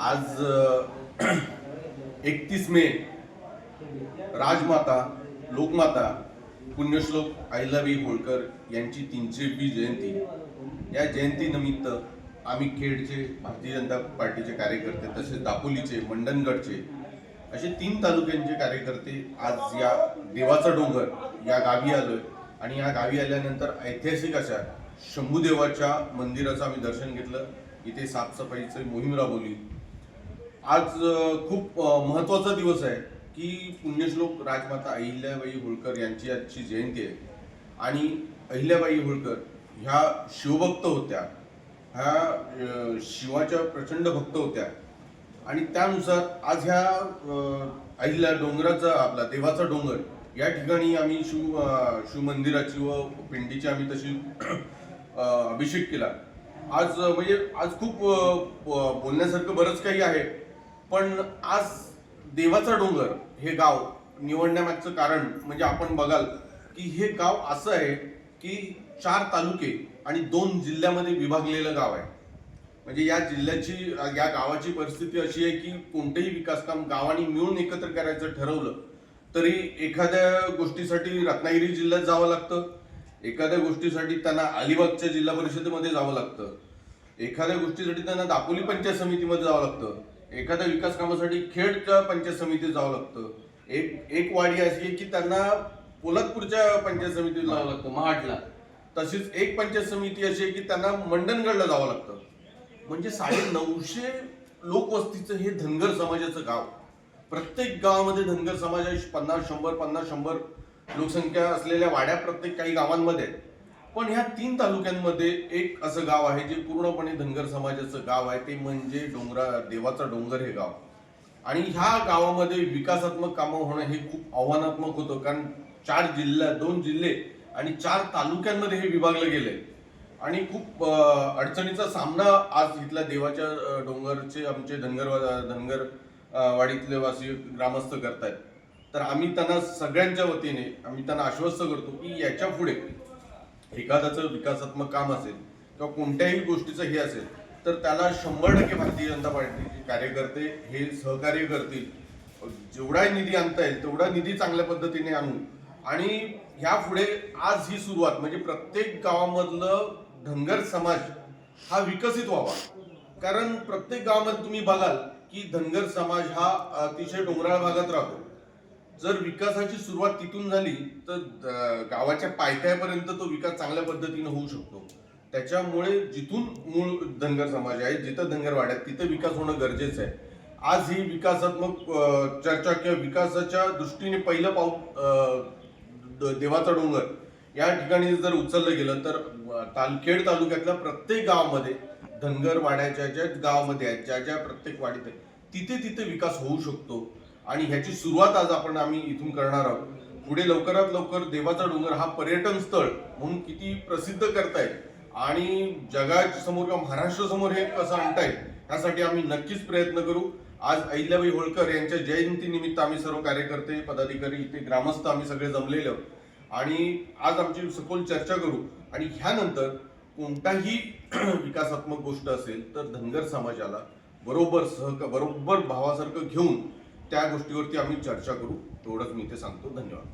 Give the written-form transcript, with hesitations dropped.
आज 31 मे राजमाता लोकमाता पुण्यश्लोक अहिल्याबाई होळकर यांची 300वी जयंती। या जयंतीनिमित्त आम्ही खेडचे भारतीय जनता पार्टीचे कार्यकर्ते तसेच दापोलीचे मंडणगडचे असे 3 तालुक्यांचे कार्यकर्ते आज या देवाचा डोंगर या गावी आलोय आणि या गावी आल्यानंतर ऐतिहासिक अशा शंभूदेवाच्या मंदिराचं आम्ही दर्शन घेतलं। इथे साफसफाईची मोहीम राबवली। आज खूप महत्त्वाचा दिवस आहे की पुण्यश्लोक राजमाता अहिल्याबाई होळकर यांची आजची जयंती आहे आणि अहिल्याबाई होळकर ह्या शिवभक्त होत्या, ह्या शिवाच्या प्रचंड भक्त होत्या आणि त्यानुसार आज ह्या अहिल्या डोंगराचा आपला देवाचा डोंगर या ठिकाणी आम्ही शिव मंदिराची व पिंडीची आम्ही तशी अभिषेक केला। आज म्हणजे आज खूप बोलण्यासारखं बरंच काही आहे, पण आज देवाचा डोंगर हे गाव निवडण्यामागचं कारण म्हणजे आपण बघाल की हे गाव असं आहे की 4 तालुके आणि 2 जिल्ह्यामध्ये विभागलेलं गाव आहे। म्हणजे या जिल्ह्याची या गावाची परिस्थिती अशी आहे की कोणतेही विकास काम गावांनी मिळून एकत्र करायचं ठरवलं तरी एखाद्या गोष्टीसाठी रत्नागिरी जिल्ह्यात जावं लागतं, एखाद्या गोष्टीसाठी त्यांना अलिबागच्या जिल्हा परिषदेमध्ये जावं लागतं, एखाद्या गोष्टीसाठी त्यांना दापोली पंचायत समितीमध्ये जावं लागतं, एखाद्या विकास कामासाठी खेडच्या पंचायत समितीत जावं लागतं, एक वाडी अशी आहे की त्यांना पोलादपूरच्या पंचायत समितीत जावं लागतं महाडला, तशीच एक पंचायत समिती अशी आहे की त्यांना मंडणगडला जावं लागतं। म्हणजे 950 लोकवस्तीचं हे धनगर समाजाचं गाव। प्रत्येक गावामध्ये धनगर समाज 50-100 लोकसंख्या असलेल्या वाड्या प्रत्येक काही गावांमध्ये आहेत, पण ह्या 3 तालुक्यांमध्ये एक असं गाव आहे जे पूर्णपणे धनगर समाजाचं गाव आहे, ते म्हणजे देवाचा डोंगर हे गाव। आणि ह्या गावामध्ये विकासात्मक कामं होणं हे खूप आव्हानात्मक होतं, कारण 2 जिल्हे आणि 4 तालुक्यांमध्ये हे विभागलं गेले आणि खूप अडचणीचा सामना आज इथल्या देवाच्या डोंगरचे आमचे धनगर वाडीतले वासी ग्रामस्थ करतायत। तर आम्ही त्यांना सगळ्यांच्या वतीने आम्ही त्यांना आश्वस्त करतो की याच्या पुढे एखाद्याचं विकासात्मक काम असेल किंवा कोणत्याही गोष्टीचं हे असेल तर त्याला 100% भारतीय जनता पार्टीचे कार्यकर्ते हे सहकार्य करतील। जेवढा निधी आणता येईल तेवढा निधी चांगल्या पद्धतीने आणू आणि ह्या पुढे आज ही सुरुवात म्हणजे प्रत्येक गावामधलं धनगर समाज हा विकसित व्हावा। कारण प्रत्येक गावामध्ये तुम्ही बघाल की धनगर समाज हा अतिशय डोंगराळ भागात राहतो। जर विकासाची सुरुवात तिथून झाली तर गावाच्या पायथ्यापर्यंत तो विकास चांगल्या पद्धतीने होऊ शकतो। त्याच्यामुळे जिथून मूळ धनगर समाज आहे, जिथं धनगर वाड्यात तिथं विकास होणं गरजेचं आहे। आज ही विकासात्मक चर्चा किंवा विकासाच्या दृष्टीने पहिलं पाऊल देवाचा डोंगर या ठिकाणी जर उचललं गेलं तर खेड तालुक्यातल्या प्रत्येक गावामध्ये धनगर वाड्याच्या ज्या गावामध्ये आहेत, ज्या प्रत्येक वाडीत आहे तिथे विकास होऊ शकतो आणि ह्याची सुरुवात आज आम्ही इथून करणार आहोत। पुढे लवकरात लवकर देवाचा डोंगर हा पर्यटन स्थळ म्हणून किती प्रसिद्ध करतायत आणि जगासमोर किंवा महाराष्ट्रासमोर हे कसं आणतायत यासाठी आम्ही नक्कीच प्रयत्न करू। आज अहिल्याबाई होळकर यांच्या जयंतीनिमित्त आम्ही सर्व कार्यकर्ते पदाधिकारी इथे ग्रामस्थ आम्ही सगळे जमलेले आहोत आणि आज आमची सखोल चर्चा करू आणि ह्यानंतर कोणताही विकासात्मक गोष्ट असेल तर धनगर समाजाला बरोबर भावासारखं घेऊन त्या गोष्टीवरती आम्ही चर्चा करू। एवढंच मी इथे सांगतो। धन्यवाद।